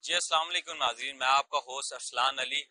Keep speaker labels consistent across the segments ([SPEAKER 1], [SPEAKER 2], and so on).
[SPEAKER 1] جی السلام علیکم ناظرین، میں آپ کا ہوسٹ ارسلان علی۔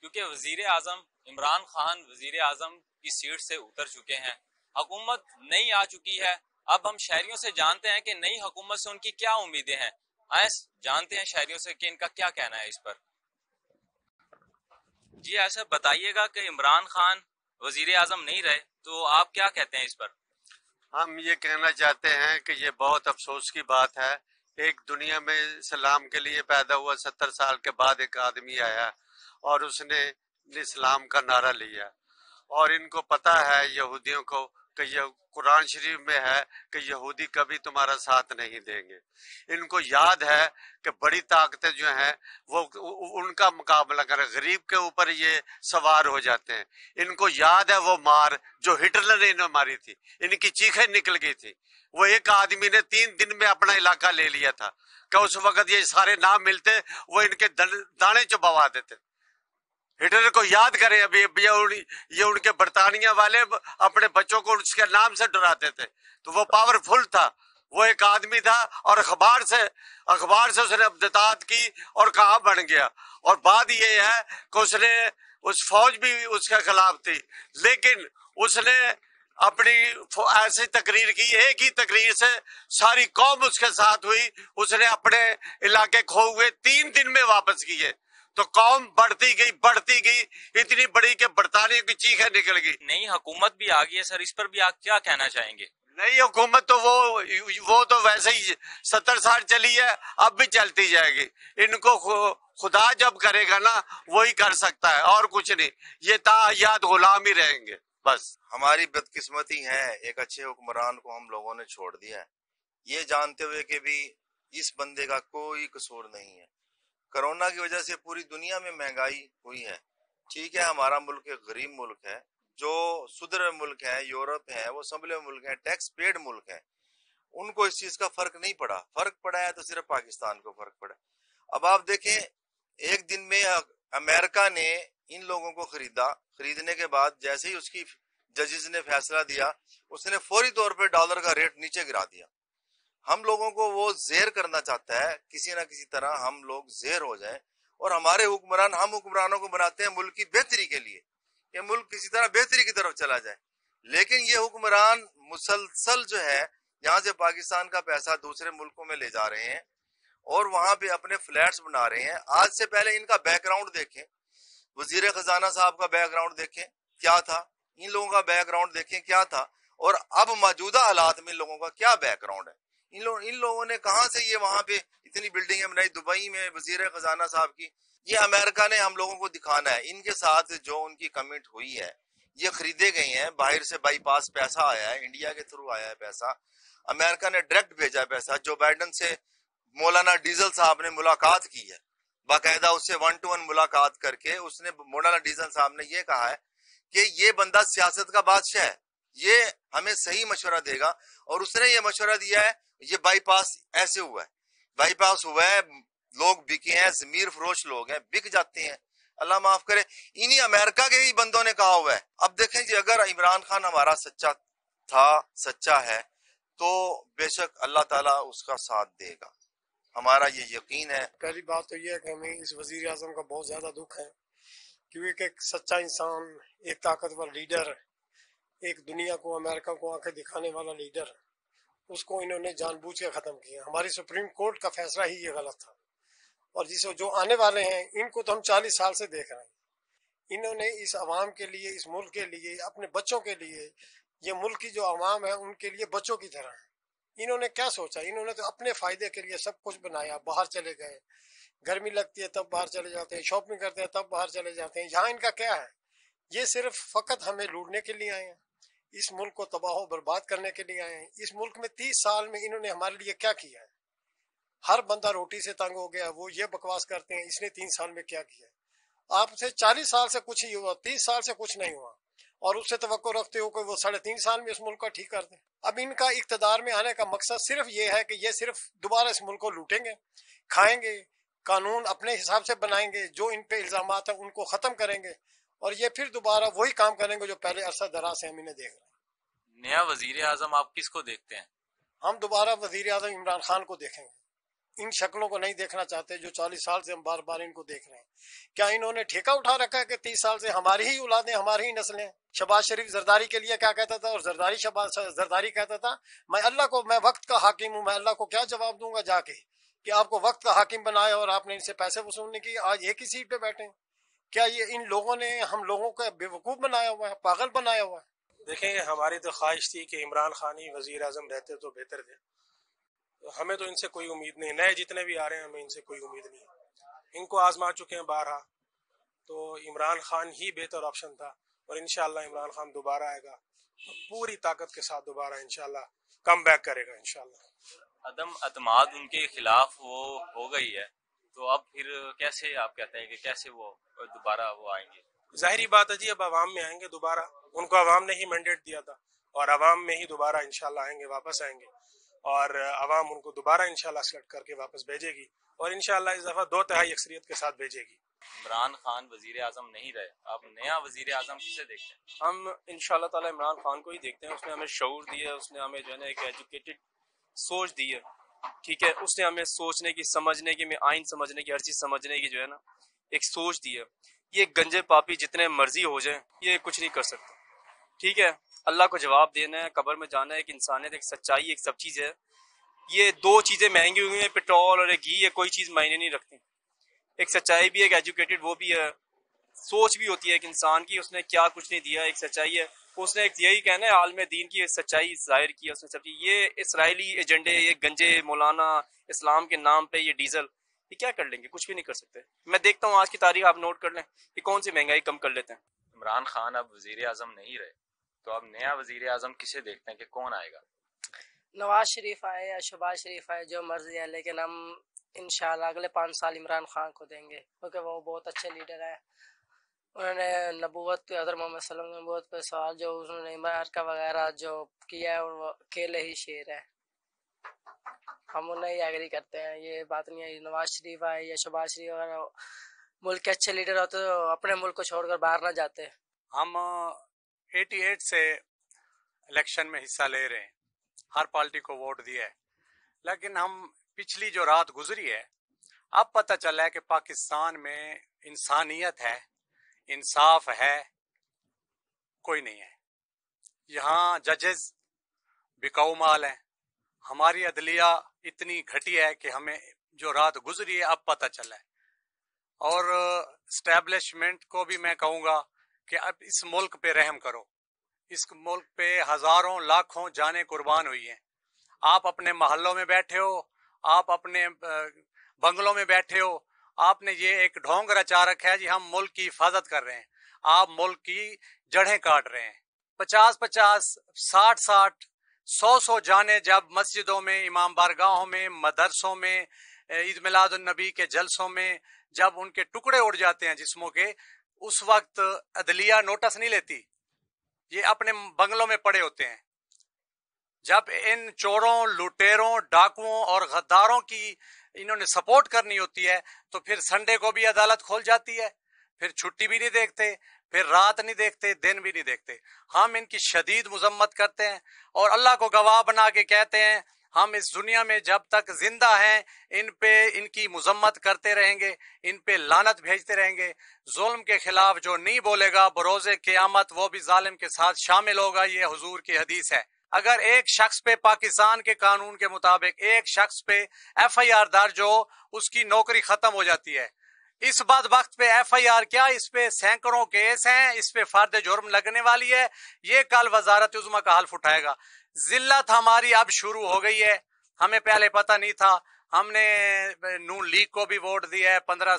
[SPEAKER 1] کیونکہ وزیر اعظم عمران خان وزیر اعظم کی سیٹ سے اتر چکے ہیں، حکومت نئی آ چکی ہے۔ اب ہم شہریوں سے جانتے ہیں کہ نئی حکومت سے ان کی کیا امیدیں ہیں۔ آئیں جانتے ہیں شہریوں سے کہ ان کا کیا کہنا ہے اس پر۔ جی ایسا بتائیے گا کہ عمران خان وزیر اعظم نہیں رہے تو آپ کیا کہتے ہیں اس پر؟
[SPEAKER 2] ہم یہ کہنا چاہتے ہیں کہ یہ بہت افسوس کی بات ہے۔ ایک دنیا میں اسلام کے لیے پیدا ہوا 70 سال کے بعد ایک آدمی آیا اور اس نے اسلام کا نعرہ لیا، اور ان کو پتا ہے یہودیوں کو کہ یہ قرآن شریف میں ہے کہ یہودی کبھی تمہارا ساتھ نہیں دیں گے۔ ان کو یاد ہے کہ بڑی طاقتیں جو ہیں وہ ان کا مقابلہ کریں، غریب کے اوپر یہ سوار ہو جاتے ہیں۔ ان کو یاد ہے وہ مار جو ہٹلر نے انہیں ماری تھی، ان کی چیخیں نکل گئی تھی۔ وہ ایک آدمی نے 3 دن میں اپنا علاقہ لے لیا تھا کہ اس وقت یہ سارے نام ملتے وہ ان کے دانے چبوا دیتے۔ ہٹلر کو یاد کریں، ابھی یہ ان کے برطانیہ والے اپنے بچوں کو اس کے نام سے ڈراتے تھے، تو وہ پاورفل تھا۔ وہ ایک آدمی تھا اور اخبار سے اس نے ابداعت کی اور کہاں بن گیا۔ اور بات یہ ہے کہ اس فوج بھی اس کے خلاف تھی، لیکن اس نے اپنی ایسی تقریر کی، ایک ہی تقریر سے ساری قوم اس کے ساتھ ہوئی۔ اس نے اپنے علاقے کھو ہوئے 3 دن میں واپس کیے، تو قوم بڑھتی گئی اتنی بڑی کہ برطانیہ کی چیخیں نکل گئی۔
[SPEAKER 1] نئی حکومت بھی آ گئی ہے سر، اس پر بھی آپ کیا کہنا چاہیں گے؟
[SPEAKER 2] نئی حکومت تو وہ تو ویسے ہی 70 سال چلی ہے، اب بھی چلتی جائے گی۔ ان کو خدا جب کرے گا نا وہی کر سکتا ہے، اور کچھ نہیں۔ یہ تا حیات غلام ہی رہیں گے بس۔
[SPEAKER 3] ہماری بدقسمتی ہے، ایک اچھے حکمران کو ہم لوگوں نے چھوڑ دیا ہے، یہ جانتے ہوئے کہ بھی اس بندے کا کوئی قصور نہیں ہے۔ کرونا کی وجہ سے پوری دنیا میں مہنگائی ہوئی ہے، ٹھیک ہے، ہمارا ملک ایک غریب ملک ہے، جو صدر ملک ہے، یورپ ہے، وہ سنبھلے ملک ہے، ٹیکس پیڈ ملک ہے، ان کو اس چیز کا فرق نہیں پڑا۔ فرق پڑا ہے تو صرف پاکستان کو فرق پڑا۔ اب آپ دیکھیں، ایک دن میں امریکہ نے ان لوگوں کو خریدنے کے بعد جیسے ہی اس کی ججز نے فیصلہ دیا، اس نے فوری طور پہ ڈالر کا ریٹ نیچے گرا دیا۔ ہم لوگوں کو وہ زیر کرنا چاہتا ہے، کسی نہ کسی طرح ہم لوگ زیر ہو جائیں، اور ہمارے حکمران، ہم حکمرانوں کو بناتے ہیں ملک کی بہتری کے لیے کہ ملک کسی طرح بہتری کی طرف چلا جائے، لیکن یہ حکمران مسلسل جو ہے یہاں سے پاکستان کا پیسہ دوسرے ملکوں میں لے جا رہے ہیں اور وہاں پہ اپنے فلیٹس بنا رہے ہیں۔ آج سے پہلے ان کا بیک گراؤنڈ دیکھیں، وزیر خزانہ صاحب کا بیک گراؤنڈ دیکھیں کیا تھا، ان لوگوں کا بیک گراؤنڈ دیکھیں کیا تھا، اور اب موجودہ حالات میں ان لوگوں کا کیا بیک گراؤنڈ ہے۔ ان لوگوں نے کہاں سے یہ وہاں پہ اتنی بلڈنگیں بنائی، دبئی میں وزیر خزانہ صاحب کی۔ یہ امریکہ نے ہم لوگوں کو دکھانا ہے، ان کے ساتھ جو ان کی کمنٹ ہوئی ہے، یہ خریدے گئے ہیں، باہر سے بائی پاس پیسہ آیا ہے، انڈیا کے تھرو آیا ہے پیسہ، امریکہ نے ڈائریکٹ بھیجا ہے پیسہ۔ جو بائیڈن سے مولانا ڈیزل صاحب نے ملاقات کی ہے، باقاعدہ اس سے 1 to 1 ملاقات کر کے اس نے، مولانا ڈیزل صاحب نے یہ کہا ہے کہ یہ بندہ سیاست کا بادشاہ ہے، یہ ہمیں صحیح مشورہ دے گا، اور اس نے یہ مشورہ دیا ہے۔ یہ بائی پاس ایسے ہوا ہے، بائی پاس ہوا ہے، لوگ بکے ہیں، ضمیر فروش لوگ ہیں، بک جاتے ہیں، اللہ معاف کرے۔ انہی امریکہ کے ہی بندوں نے کہا ہوا ہے۔ اب دیکھیں جی، اگر عمران خان ہمارا سچا تھا، سچا ہے، تو بے شک اللہ تعالیٰ اس کا ساتھ دے گا، ہمارا یہ یقین ہے۔
[SPEAKER 4] پہلی بات تو یہ ہے کہ ہمیں اس وزیر اعظم کا بہت زیادہ دکھ ہے، کیونکہ ایک سچا انسان، ایک طاقتور لیڈر، ایک دنیا کو، امریکہ کو آنکھیں دکھانے والا لیڈر، اس کو انہوں نے جان بوجھ کے ختم کیا۔ ہماری سپریم کورٹ کا فیصلہ ہی یہ غلط تھا، اور جو آنے والے ہیں ان کو تو ہم 40 سال سے دیکھ رہے ہیں۔ انہوں نے اس عوام کے لیے، اس ملک کے لیے، اپنے بچوں کے لیے، یہ ملک کی جو عوام ہے ان کے لیے بچوں کی طرح ہے۔ انہوں نے کیا سوچا؟ انہوں نے تو اپنے فائدے کے لیے سب کچھ بنایا۔ باہر چلے گئے، گرمی لگتی ہے تب باہر چلے جاتے ہیں، شاپنگ کرتے ہیں تب باہر چلے جاتے ہیں۔ یہاں ان کا کیا ہے؟ یہ صرف فقط ہمیں لوٹنے کے لیے آئے ہیں، اس ملک کو تباہ و برباد کرنے کے لیے آئے ہیں۔ اس ملک میں 30 سال میں انہوں نے ہمارے لیے کیا کیا ہے؟ ہر بندہ روٹی سے تنگ ہو گیا۔ وہ یہ بکواس کرتے ہیں اس نے 3 سال میں کیا کیا ہے۔ آپ سے 40 سال سے کچھ ہی ہوا، 30 سال سے کچھ نہیں ہوا، اور اس سے توقع رکھتے ہو کہ وہ 3.5 سال میں اس ملک کا ٹھیک کر دیں۔ اب ان کا اقتدار میں آنے کا مقصد صرف یہ ہے کہ یہ صرف دوبارہ اس ملک کو لوٹیں گے، کھائیں گے، قانون اپنے حساب سے بنائیں گے، جو ان پہ الزامات ہیں ان کو ختم کریں گے، اور یہ پھر دوبارہ وہی کام کریں گے جو پہلے عرصہ دراز سے ہم انہیں دیکھ رہے ہیں۔
[SPEAKER 1] نیا وزیر اعظم آپ کس کو دیکھتے ہیں؟
[SPEAKER 4] ہم دوبارہ وزیر اعظم عمران خان کو دیکھیں گے۔ इन शक्लों को नहीं देखना चाहते जो 40 साल से हम बार बार इनको देख रहे हैं। क्या इन्होंने ठेका उठा रखा है कि 30 साल से हमारी ही औलादें, हमारी ही नस्लें? शहबाज शरीफ जरदारी के लिए क्या कहता था, और जरदारी शहबाज जरदारी कहता था मैं वक्त का हाकिम हूँ, मैं अल्लाह को क्या जवाब दूंगा जाके कि आपको वक्त का हाकिम बनाया और आपने इनसे पैसे वसूलने की, आज एक ही सीट पे बैठे हैं। क्या ये इन लोगों ने हम लोगों को बेवकूफ़ बनाया हुआ है, पागल बनाया हुआ है?
[SPEAKER 5] देखें, हमारी तो ख्वाहिश थी कि इमरान खान ही वज़ीर आज़म रहते तो बेहतर थे। हमें तो इनसे कोई उम्मीद नहीं, नए जितने भी आ रहे हैं हमें इनसे कोई उम्मीद नहीं। इनको आजमा चुके हैं बारहा, तो इमरान खान ही बेहतर ऑप्शन था और इंशाल्लाह इमरान खान दोबारा आएगा, पूरी ताकत के साथ दोबारा इंशाल्लाह कम बैक करेगा इंशाल्लाह।
[SPEAKER 1] अदम अतमाद उनके खिलाफ वो हो गई है, तो अब फिर कैसे आप कहते हैं कि कैसे वो दोबारा वो आएंगे?
[SPEAKER 5] जाहिर बात है जी, अब अवाम में आएंगे दोबारा, उनको अवाम ने ही मैंडेट दिया था और अवाम में ही दोबारा इंशाल्लाह आएंगे, वापस आएंगे और अवाम उनको दोबारा इंशाल्लाह सेलेक्ट करके वापस भेजेगी और इंशाल्लाह इस दफा 2/3 अक्सरियत के साथ भेजेगी।
[SPEAKER 1] इमरान खान वजीर आजम नहीं रहे, आप नया वजीर आजम किसे देखते हैं?
[SPEAKER 6] हम इंशाल्लाह ताला इमरान खान को ही देखते हैं। उसने हमें शऊर दिया, उसने हमें जो है ना एक एजुकेटेड सोच दी है, ठीक है। उसने हमें सोचने की, समझने की, आइन समझने की, हर चीज़ समझने की जो है ना एक सोच दी है। ये गंजे पापी जितने मर्जी हो जाए ये कुछ नहीं कर सकते, ठीक है। अल्लाह को जवाब देना है, कब्र में जाना है, एक इंसानियत, एक सच्चाई, एक सब चीज़ है। ये दो चीज़ें महंगी हुई हैं, पेट्रोल और एक घी, ये कोई चीज़ मायने नहीं रखती। एक सच्चाई भी है, एक एजुकेटेड वो भी है, सोच भी होती है एक इंसान की, उसने क्या कुछ नहीं दिया, एक सच्चाई है। उसने एक यही कहना है आलम दीन की सच्चाई जाहिर की उसने सब चीज़। ये इसराइली एजेंडे, ये गंजे मौलाना इस्लाम के नाम पे ये डीजल, ये क्या कर लेंगे? कुछ भी नहीं कर सकते। मैं देखता हूँ आज की तारीख आप नोट कर लें कि कौन सी महंगाई कम कर लेते हैं।
[SPEAKER 1] इमरान खान अब वजीर आजम नहीं रहे, तो अब नया वजीर आजम किसे देखते हैं कि कौन आएगा?
[SPEAKER 7] नवाज शरीफ आए या शहबाज शरीफ आए, जो मर्जी है, लेकिन हम इंशाल्लाह अगले 5 साल इमरान खान को देंगे क्योंकि वो बहुत अच्छे लीडर है। उन्होंने नबूवत पे, हज़रत मोहम्मद सल्लल्लाहु अलैहि वसल्लम नबूवत पे सवाल जो उन्होंने अमेरिका वगैरह जो किया है, वो अकेले ही शेर है। हम उन्हें ही एग्री करते हैं, ये बात नहीं है। नवाज शरीफ आए या शहबाज शरीफ वगैरह मुल्क के अच्छे लीडर होते तो अपने मुल्क को छोड़कर बाहर ना जाते।
[SPEAKER 8] हम 88 से इलेक्शन में हिस्सा ले रहे हैं, हर पार्टी को वोट दिया है, लेकिन हम पिछली जो रात गुजरी है अब पता चला है कि पाकिस्तान में इंसानियत है, इंसाफ है, कोई नहीं है। यहाँ जजेस बिकाऊ माल हैं। हमारी अदलिया इतनी घटिया है कि हमें जो रात गुजरी है अब पता चला है। और एस्टैब्लिशमेंट को भी मैं कहूँगा कि अब इस मुल्क पे रहम करो। इस मुल्क पे हजारों लाखों जानें कुर्बान हुई हैं। आप अपने महल्लों में बैठे हो, आप अपने बंगलों में बैठे हो, आपने ये एक ढोंग रचा रखा है जी हम मुल्क की हिफाजत कर रहे हैं। आप मुल्क की जड़ें काट रहे हैं। 50-50, 60-60, 100-100 जाने जब मस्जिदों में, इमाम बारगाहों में, मदरसों में, ईद मिलादुन नबी के जलसों में जब उनके टुकड़े उड़ जाते हैं जिस्मों के, उस वक्त अदलिया नोटिस नहीं लेती, ये अपने बंगलों में पड़े होते हैं। जब इन चोरों, लुटेरों, डाकुओं और गद्दारों की इन्होंने सपोर्ट करनी होती है तो फिर संडे को भी अदालत खोल जाती है, फिर छुट्टी भी नहीं देखते, फिर रात नहीं देखते, दिन भी नहीं देखते। हम इनकी शदीद मुजम्मत करते हैं और अल्लाह को गवाह बना के कहते हैं हम इस दुनिया में जब तक जिंदा हैं इन पे इनकी मुजम्मत करते रहेंगे, इन पे लानत भेजते रहेंगे। जुल्म के खिलाफ जो नहीं बोलेगा बरोज़े क़यामत वो भी जालिम के साथ शामिल होगा, ये हुजूर की हदीस है। अगर एक शख्स पे पाकिस्तान के कानून के मुताबिक एक शख्स पे FIR दर्ज हो, उसकी नौकरी खत्म हो जाती है। इस बदबख्त पे FIR क्या, इस पे सैकड़ों केस हैं, इस पे फर्द जुर्म लगने वाली है। ये कल वजारत उज़्मा का हल्फ उठाएगा। जिल्लत हमारी अब शुरू हो गई है, हमें पहले पता नहीं था। हमने नून लीग को भी वोट दिया है 15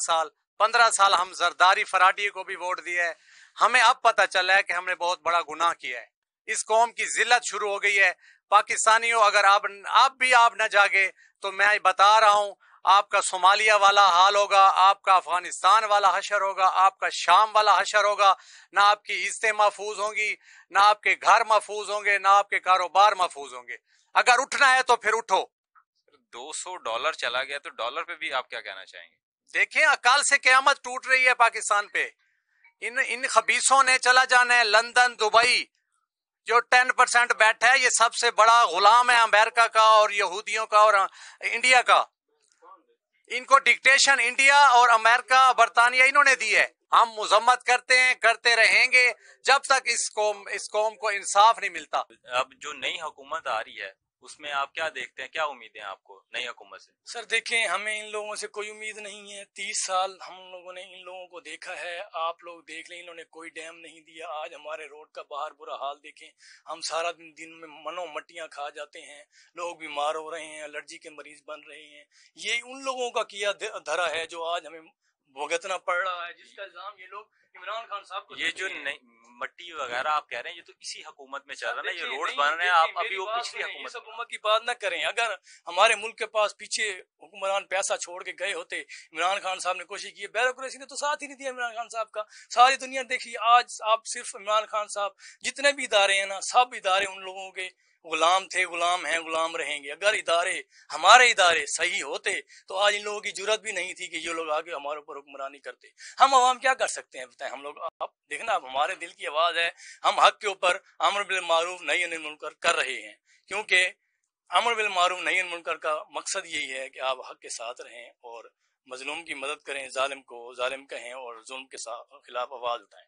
[SPEAKER 8] साल हम जरदारी फराडी को भी वोट दिया है। हमें अब पता चला है कि हमने बहुत बड़ा गुनाह किया है। इस कौम की जिल्लत शुरू हो गई है। पाकिस्तानियों, अगर आप न जागे तो मैं बता रहा हूँ आपका सोमालिया वाला हाल होगा, आपका अफगानिस्तान वाला हशर होगा, आपका शाम वाला हशर होगा। ना आपकी इज्जतें महफूज होंगी, ना आपके घर महफूज होंगे, ना आपके कारोबार महफूज होंगे। अगर उठना है तो फिर उठो।
[SPEAKER 1] $200 चला गया तो डॉलर पे भी आप क्या कहना चाहेंगे?
[SPEAKER 8] देखें, अकाल से क़यामत टूट रही है पाकिस्तान पे। इन खबीसों ने चला जाना है लंदन, दुबई। जो 10% बैठा है ये सबसे बड़ा गुलाम है अमेरिका का और यहूदियों का और इंडिया का। इनको डिक्टेशन इंडिया और अमेरिका बरतानिया इन्होंने दी है। हम मजम्मत करते हैं, करते रहेंगे जब तक इस कौम को इंसाफ नहीं मिलता।
[SPEAKER 1] अब जो नई हुकूमत आ रही है उसमें आप क्या देखते हैं, क्या उम्मीदें हैं आपको नई हुकूमत से?
[SPEAKER 9] सर देखें, हमें इन लोगों से कोई उम्मीद नहीं है। 30 साल हम लोगों ने इन लोगों को देखा है। आप लोग देख लें, इन्होंने कोई डैम नहीं दिया। आज हमारे रोड का बाहर बुरा हाल देखें। हम सारा दिन में मनो मट्टियां खा जाते हैं, लोग बीमार हो रहे हैं, एलर्जी के मरीज बन रहे हैं। ये उन लोगों का किया धरा है जो आज हमें भुगतना पड़ रहा है, जिसका इल्जाम ये लोग इमरान खान साहब को
[SPEAKER 1] ये जो मट्टी वगैरह आप कह रहे हैं ये तो इसी हुकूमत में चल रहा है ना, ये रोड बन रहे हैं। आप अभी वो पिछली
[SPEAKER 9] हुकूमत की बात न करें। अगर हमारे मुल्क के पास पीछे हुक्मरान पैसा छोड़ के गए होते, इमरान खान साहब ने कोशिश की, ब्यूरोक्रेसी ने तो साथ ही नहीं दिया इमरान खान साहब का। सारी दुनिया देखिए, आज आप सिर्फ इमरान खान साहब, जितने भी इदारे हैं ना, सब इदारे उन लोगों के गुलाम थे, गुलाम हैं, गुलाम रहेंगे। अगर इदारे, हमारे इदारे सही होते तो आज इन लोगों की जरूरत भी नहीं थी कि ये लोग आगे हमारे ऊपर हुक्मरानी करते। हम अवाम क्या कर सकते हैं बताएं? हम लोग, आप देखना, अब हमारे दिल की आवाज है, हम हक के ऊपर अमर बिल मारूफ नही अनिल मुनकर कर रहे हैं, क्योंकि अमर बिल मारूफ नही अनिल मुनकर का मकसद यही है कि आप हक के साथ रहें और मजलूम की मदद करें, जालिम को जालिम कहें और जुल्म के खिलाफ आवाज उठाएं।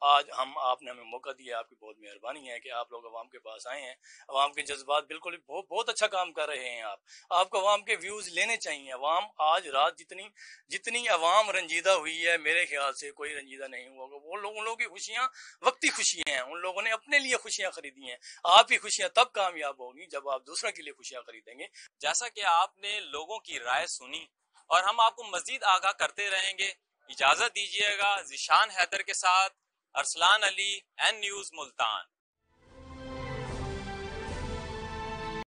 [SPEAKER 9] आज आपने हमें मौका दिया, आपकी बहुत मेहरबानी है कि आप लोग अवाम के पास आए हैं। अवाम के जज्बात बिल्कुल बहुत अच्छा काम कर रहे हैं। आपको अवाम के व्यूज लेने चाहिए। अवाम आज रात जितनी अवाम रंजीदा हुई है, मेरे ख्याल से कोई रंजीदा नहीं हुआ। उन लोगों की खुशियां वक्ती खुशियां हैं, उन लोगों ने अपने लिए खुशियां खरीदी हैं। आपकी खुशियां तब कामयाब होंगी जब आप दूसरों के लिए खुशियां खरीदेंगे।
[SPEAKER 1] जैसा कि आपने लोगों की राय सुनी और हम आपको मजीद आगाह करते रहेंगे। इजाजत दीजिएगा। ज़िशान हैदर के साथ अरसलान अली, एन न्यूज़ मुल्तान।